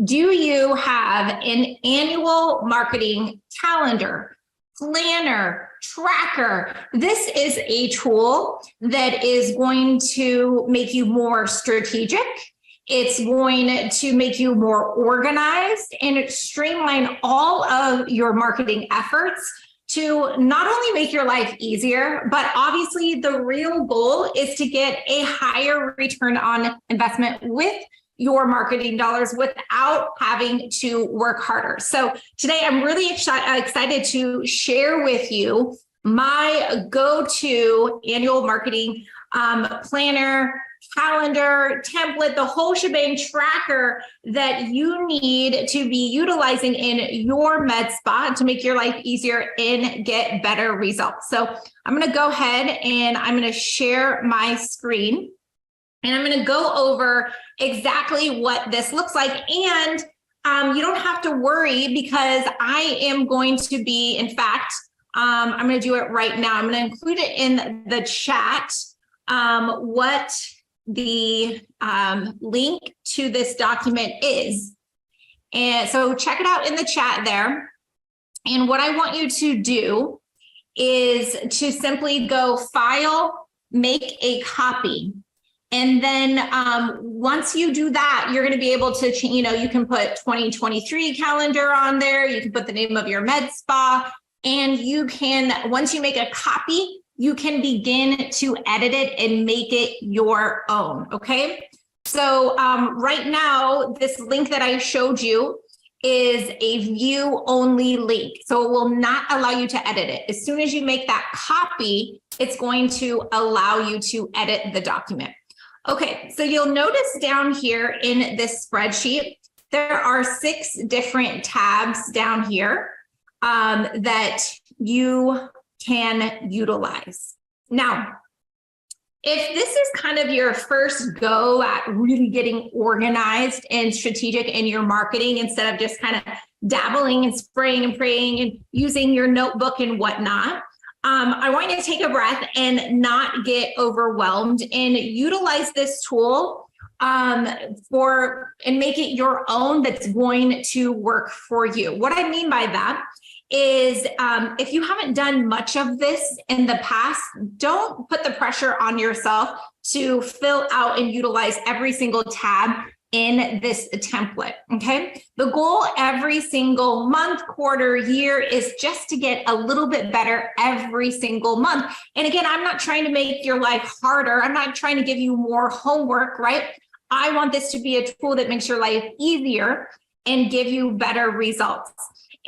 Do you have an annual marketing calendar, planner, tracker? This is a tool that is going to make you more strategic. It's going to make you more organized and streamline all of your marketing efforts to not only make your life easier, but obviously the real goal is to get a higher return on investment with your marketing dollars without having to work harder. So today I'm really excited to share with you my go-to annual marketing planner, calendar, template, the whole shebang tracker that you need to be utilizing in your med spa to make your life easier and get better results. So I'm going to go ahead and I'm going to share my screen. And I'm going to go over exactly what this looks like. And you don't have to worry because I am going to be, in fact, I'm going to do it right now. I'm going to include it in the chat, what the link to this document is. And so check it out in the chat there. And what I want you to do is to simply go File, Make a Copy. And then once you do that, you're going to be able to, you can put 2023 calendar on there. You can put the name of your med spa, and you can, once you make a copy, you can begin to edit it and make it your own. Okay. So right now, this link that I showed you is a view only link. So it will not allow you to edit it. As soon as you make that copy, it's going to allow you to edit the document. Okay, so you'll notice down here in this spreadsheet, there are 6 different tabs down here that you can utilize. Now, if this is kind of your first go at really getting organized and strategic in your marketing, instead of just kind of dabbling and spraying and praying and using your notebook and whatnot, I want you to take a breath and not get overwhelmed and utilize this tool and make it your own that's going to work for you. What I mean by that is if you haven't done much of this in the past, don't put the pressure on yourself to fill out and utilize every single tab in this template, okay? The goal every single month, quarter, year is just to get a little bit better every single month. And again, I'm not trying to make your life harder. I'm not trying to give you more homework, right? I want this to be a tool that makes your life easier and give you better results.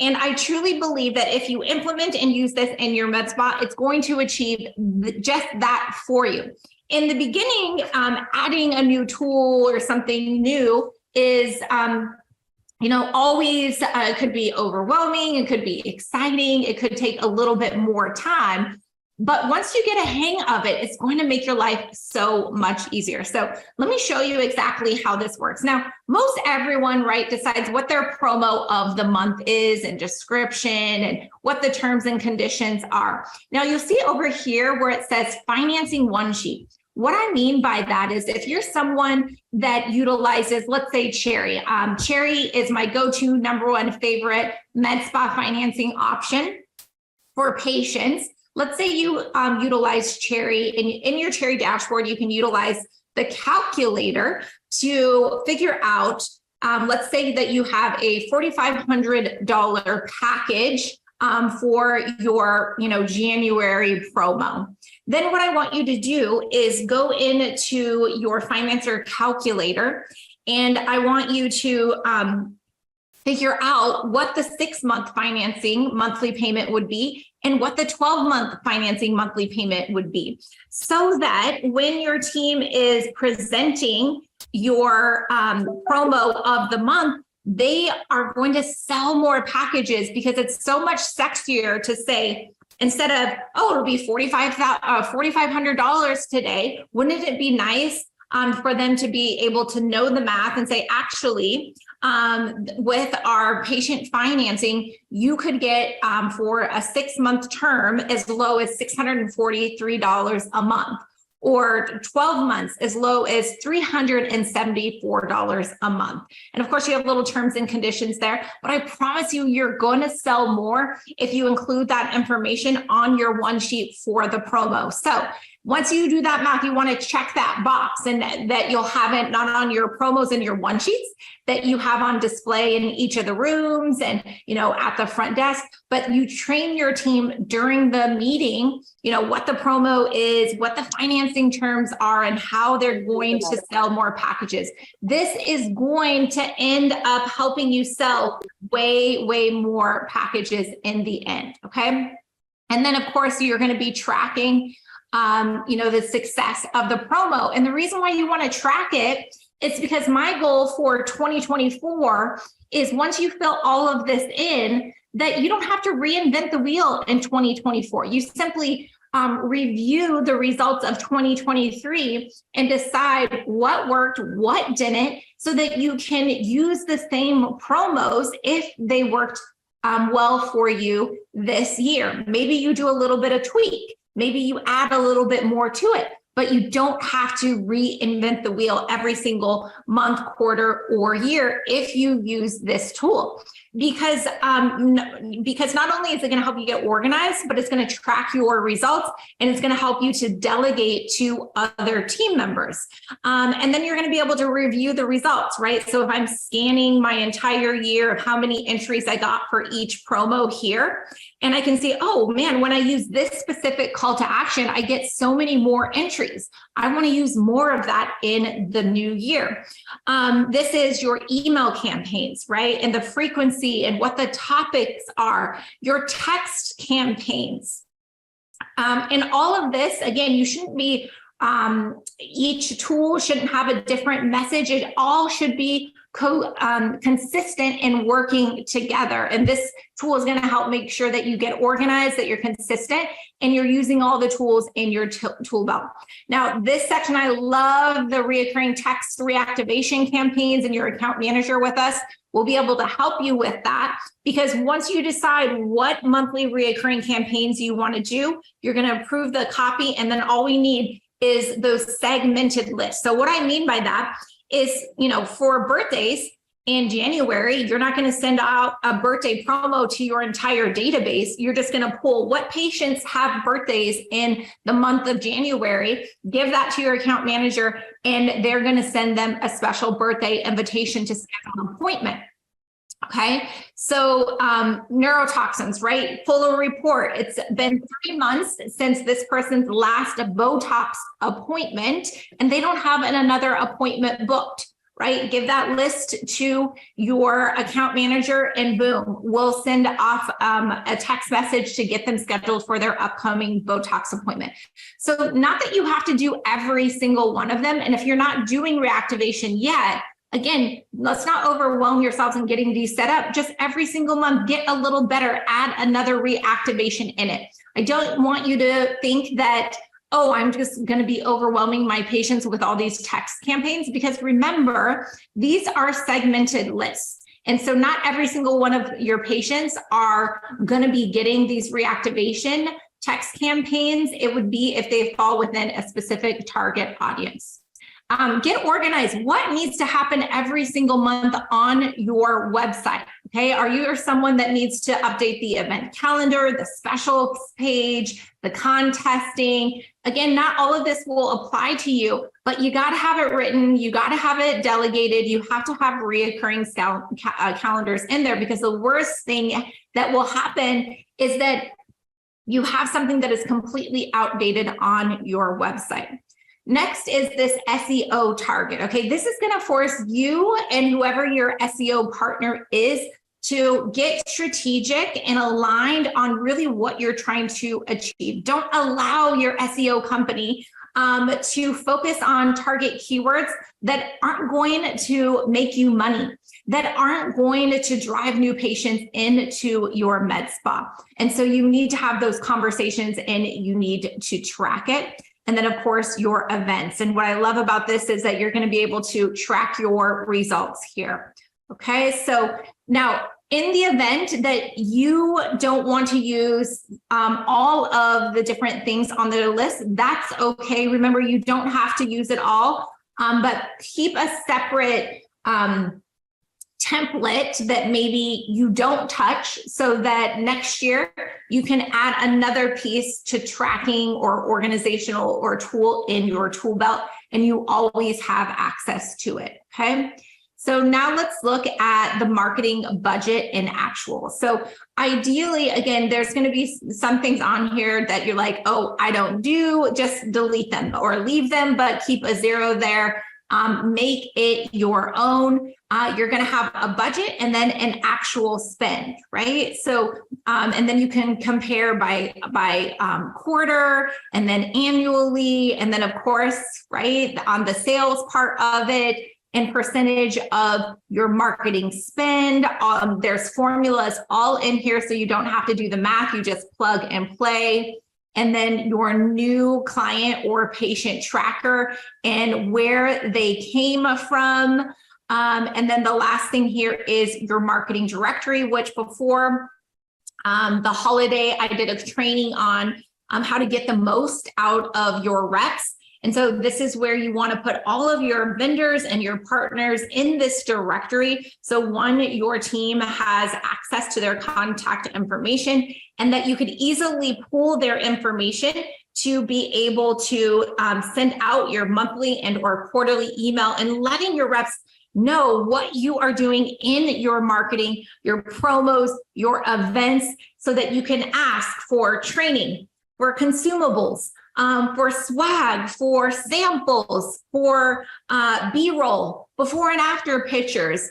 And I truly believe that if you implement and use this in your med spa, it's going to achieve just that for you. In the beginning, adding a new tool or something new is, always could be overwhelming. It could be exciting. It could take a little bit more time. But once you get a hang of it, it's going to make your life so much easier. So let me show you exactly how this works. Now, most everyone, right, decides what their promo of the month is and description and what the terms and conditions are. Now, you'll see over here where it says financing one sheet. What I mean by that is if you're someone that utilizes, let's say Cherry. Cherry is my go-to #1 favorite med spa financing option for patients. Let's say you utilize Cherry. In your Cherry dashboard, you can utilize the calculator to figure out, let's say that you have a $4,500 package for your January promo. Then what I want you to do is go into your Financer calculator, and I want you to figure out what the 6-month financing monthly payment would be and what the 12-month financing monthly payment would be, so that when your team is presenting your promo of the month, they are going to sell more packages, because it's so much sexier to say, instead of, oh, it'll be $4,500 today, wouldn't it be nice for them to be able to know the math and say, actually, with our patient financing, you could get for a 6-month term as low as $643 a month. or 12 months as low as $374 a month. And of course, you have little terms and conditions there, but I promise you, you're going to sell more if you include that information on your one sheet for the promo. So once you do that math, you want to check that box, and that you'll have it not on your promos and your one sheets that you have on display in each of the rooms and, at the front desk, but you train your team during the meeting, what the promo is, what the financing terms are, and how they're going to sell more packages. This is going to end up helping you sell way, way more packages in the end. Okay. And then of course, you're going to be tracking the success of the promo. And the reason why you want to track it is because my goal for 2024 is, once you fill all of this in, that you don't have to reinvent the wheel in 2024. You simply review the results of 2023 and decide what worked, what didn't, so that you can use the same promos if they worked well for you this year. Maybe you do a little bit of tweak. Maybe you add a little bit more to it, but you don't have to reinvent the wheel every single month, quarter, or year if you use this tool. Because not only is it going to help you get organized, but it's going to track your results, and it's going to help you to delegate to other team members. And then you're going to be able to review the results, right? So if I'm scanning my entire year of how many entries I got for each promo here, and I can see, oh man, when I use this specific call to action, I get so many more entries. I want to use more of that in the new year. This is your email campaigns, right? And the frequency and what the topics are, your text campaigns. And all of this, again, you shouldn't be, each tool shouldn't have a different message. It all should be consistent and working together. And this tool is going to help make sure that you get organized, that you're consistent, and you're using all the tools in your tool belt. Now, this section, I love the reoccurring text reactivation campaigns, and your account manager with us will be able to help you with that, because once you decide what monthly reoccurring campaigns you want to do, you're going to approve the copy, and then all we need is those segmented lists. So what I mean by that is, for birthdays in January, you're not going to send out a birthday promo to your entire database. You're just going to pull what patients have birthdays in the month of January, give that to your account manager, and they're going to send them a special birthday invitation to schedule an appointment. Okay, so neurotoxins, right? Pull a report. It's been 3 months since this person's last Botox appointment, and they don't have another appointment booked, right? Give that list to your account manager, and boom, we'll send off a text message to get them scheduled for their upcoming Botox appointment. So not that you have to do every single one of them. And if you're not doing reactivation yet, again, let's not overwhelm yourselves in getting these set up. Just every single month, get a little better, add another reactivation in it. I don't want you to think that, oh, I'm just going to be overwhelming my patients with all these text campaigns, because remember, these are segmented lists. And so not every single one of your patients are going to be getting these reactivation text campaigns. It would be if they fall within a specific target audience. Get organized. What needs to happen every single month on your website? Okay. Are you someone that needs to update the event calendar, the specials page, the contesting? Again, not all of this will apply to you, but you got to have it written. You got to have it delegated. You have to have reoccurring calendars in there, because the worst thing that will happen is that you have something that is completely outdated on your website. Next is this SEO target. Okay, this is going to force you and whoever your SEO partner is to get strategic and aligned on really what you're trying to achieve. Don't allow your SEO company to focus on target keywords that aren't going to make you money, that aren't going to drive new patients into your med spa. And so you need to have those conversations, and you need to track it. And then, of course, your events. And what I love about this is that you're going to be able to track your results here. Okay, so now in the event that you don't want to use all of the different things on the list, that's okay. Remember, you don't have to use it all, but keep a separate template that maybe you don't touch, so that next year you can add another piece to tracking or organizational or tool in your tool belt, and you always have access to it. Okay. So now let's look at the marketing budget in actual. So ideally, again, there's going to be some things on here that you're like, oh, I don't do, just delete them or leave them, but keep a zero there. Make it your own. You're going to have a budget and then an actual spend, right? So, and then you can compare by quarter and then annually. And then of course, right, on the sales part of it, and percentage of your marketing spend. There's formulas all in here, so you don't have to do the math, you just plug and play. And then your new client or patient tracker and where they came from. And then the last thing here is your marketing directory, which before the holiday, I did a training on how to get the most out of your reps. And so this is where you want to put all of your vendors and your partners in this directory. So one, your team has access to their contact information, and that you could easily pull their information to be able to send out your monthly and or quarterly email, and letting your reps know what you are doing in your marketing, your promos, your events, so that you can ask for training, for consumables, for swag, for samples, for B-roll, before and after pictures,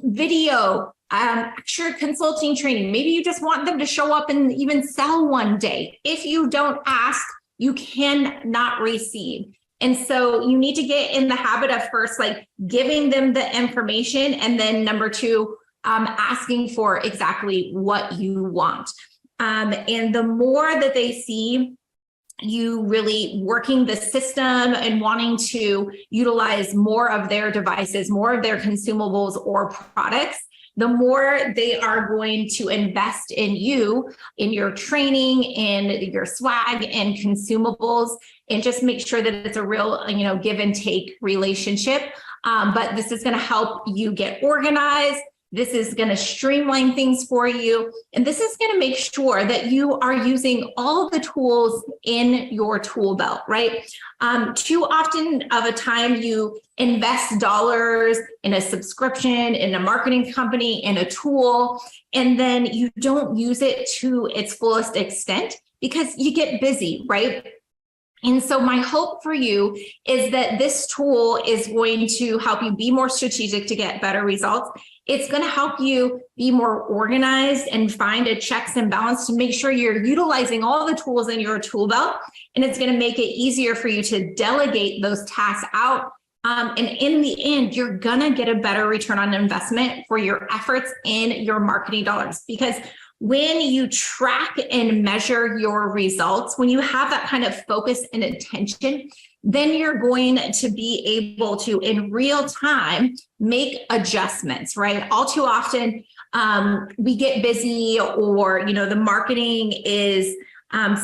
video, extra consulting training. Maybe you just want them to show up and even sell one day. If you don't ask, you cannot receive. And so you need to get in the habit of first, like giving them the information, and then number two, asking for exactly what you want. And the more that they see you really working the system and wanting to utilize more of their devices, more of their consumables or products, the more they are going to invest in you, in your training, in your swag and consumables, and just make sure that it's a real, give and take relationship. But this is going to help you get organized. This is going to streamline things for you. And this is going to make sure that you are using all the tools in your tool belt, right? Too often of a time, you invest dollars in a subscription, in a marketing company, in a tool, and then you don't use it to its fullest extent because you get busy, right? And so my hope for you is that this tool is going to help you be more strategic to get better results. It's going to help you be more organized and find a checks and balance to make sure you're utilizing all the tools in your tool belt. And it's going to make it easier for you to delegate those tasks out. And in the end, you're going to get a better return on investment for your efforts in your marketing dollars. Because when you track and measure your results, when you have that kind of focus and attention, then you're going to be able to, in real time, make adjustments, right? All too often, we get busy, or, the marketing is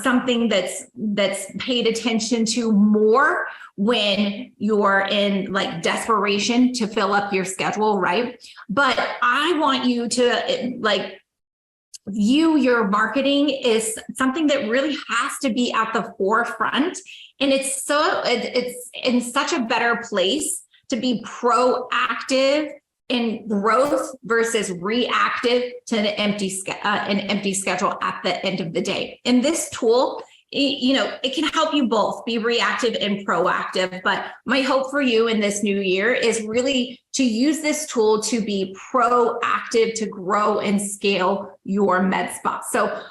something that's paid attention to more when you're in like desperation to fill up your schedule, right? But I want you to view your marketing is something that really has to be at the forefront. And it's in such a better place to be proactive in growth versus reactive to an empty schedule at the end of the day. And this tool, it can help you both be reactive and proactive. But my hope for you in this new year is really to use this tool to be proactive, to grow and scale your med spa. So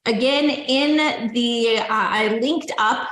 again, in the, I linked up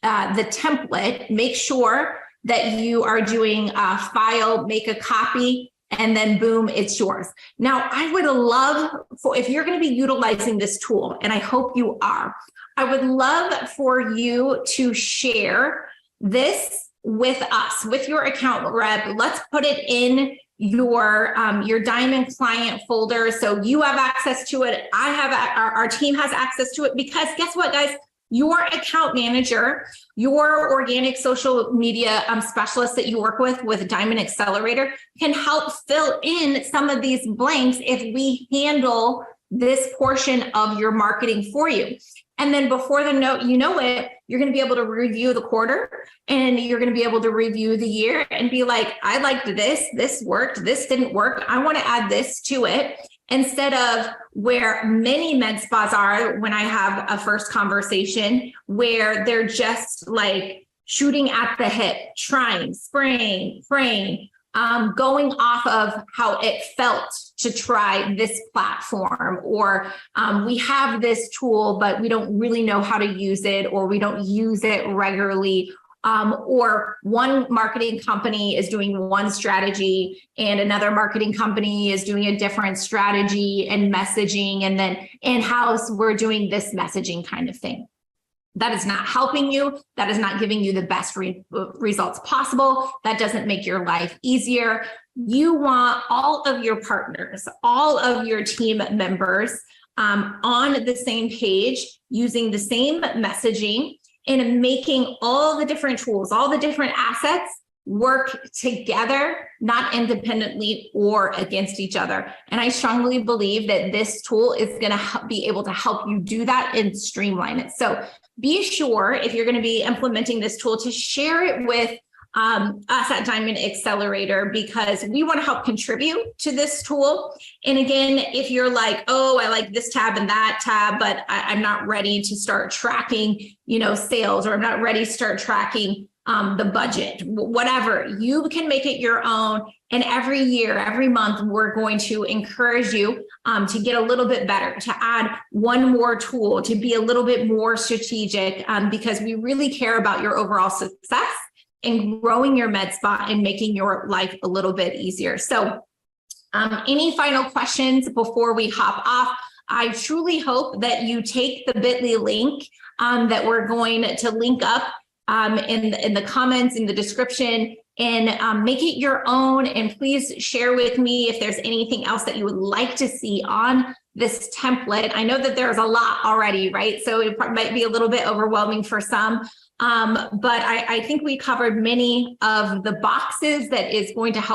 the template. Make sure that you are doing a file, make a copy, and then boom, it's yours. Now, I would love for, if you're going to be utilizing this tool, and I hope you are, I would love for you to share this with us, with your account rep. Let's put it in your diamond client folder. So you have access to it. Our team has access to it, because guess what, guys? Your account manager, your organic social media specialist that you work with Diamond Accelerator, can help fill in some of these blanks if we handle this portion of your marketing for you. And then before you know it, you're going to be able to review the quarter, and you're going to be able to review the year and be like, I liked this worked, this didn't work, I want to add this to it. Instead of where many med spas are when I have a first conversation, where they're just like shooting at the hip, trying, spraying, praying, going off of how it felt to try this platform, or we have this tool, but we don't really know how to use it, or we don't use it regularly. Or one marketing company is doing one strategy and another marketing company is doing a different strategy and messaging, and then in-house we're doing this messaging kind of thing. That is not helping you. That is not giving you the best results possible. That doesn't make your life easier. You want all of your partners, all of your team members on the same page, using the same messaging, and making all the different tools, all the different assets work together, not independently or against each other. And I strongly believe that this tool is going to be able to help you do that and streamline it. So be sure, if you're going to be implementing this tool, to share it with us at Diamond Accelerator, because we want to help contribute to this tool. And again, if you're like, oh, I like this tab and that tab, but I'm not ready to start tracking, sales, or I'm not ready to start tracking the budget, whatever, you can make it your own. And every year, every month, we're going to encourage you to get a little bit better, to add one more tool, to be a little bit more strategic, because we really care about your overall success and growing your med spa and making your life a little bit easier. So any final questions before we hop off? I truly hope that you take the bit.ly link that we're going to link up in the comments, in the description, and make it your own. And please share with me if there's anything else that you would like to see on this template. I know that there's a lot already, right? So it might be a little bit overwhelming for some. But I think we covered many of the boxes that is going to help